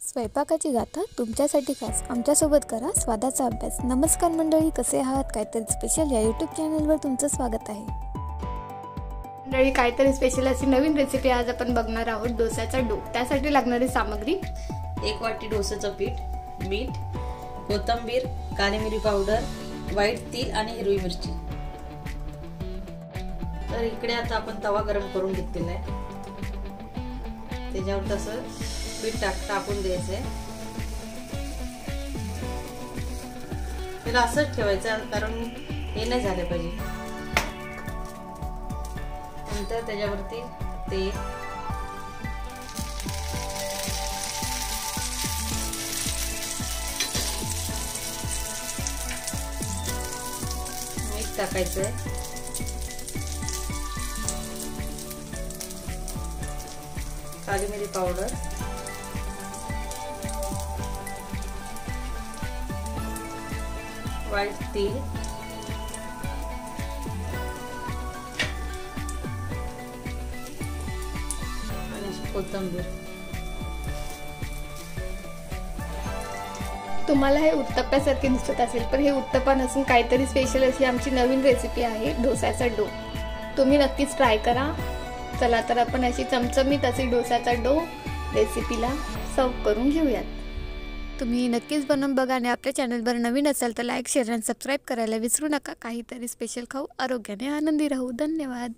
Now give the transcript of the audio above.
स्वयंपाकाची गाथा तुमच्यासाठी खास आमच्यासोबत करा स्वादाचा अभ्यास। नमस्कार मंडळी, कसे आहात? काहीतरी स्पेशल या यूट्यूब चॅनलवर तुमचं स्वागत आहे। मंडळी, काहीतरी स्पेशल अशी नवीन रेसिपी आज आपण बघणार आहोत, डोसाचा डो। त्यासाठी लागणारी सामग्री: 1 वाटी डोसाचं पीठ, मीठ, कोथिंबीर, काली मिरी पावडर, व्हाईट तीळ आणि हिरवी मिरची। तर इकडे आता आपण तवा गरम करून घेतलेला आहे, त्याच्यावर तसं पीठ टाकून द्यायचंय। त्याला असंच ठेवायचं कारण हे नाही झाले पाहिजे। नंतर त्याच्यावरती तेल, मीठ टाकायचंय, काली मिरी पावडर, व्हाईट तीळ, आणि कोथिंबीर। तुम्हाला हे उत्तप्प्यासारखे दिसत असेल, पण हे उत्तप्पा नसून काहीतरी स्पेशल अशी आमची नवीन रेसिपी आहे, डोसाचा डो। तुम्ही नक्कीच ट्राय करा। चला तर आपण अशी चमचमीत अशी डोसाचा डो रेसिपीला सर्व करून घेऊयात। तुम्ही नक्कीच बनवून बघा आणि आपल्या चॅनलवर नवीन असाल तर लाईक, शेअर आणि सबस्क्राईब करायला विसरू नका। काहीतरी स्पेशल खाऊ, आरोग्याने आनंदी राहू। धन्यवाद।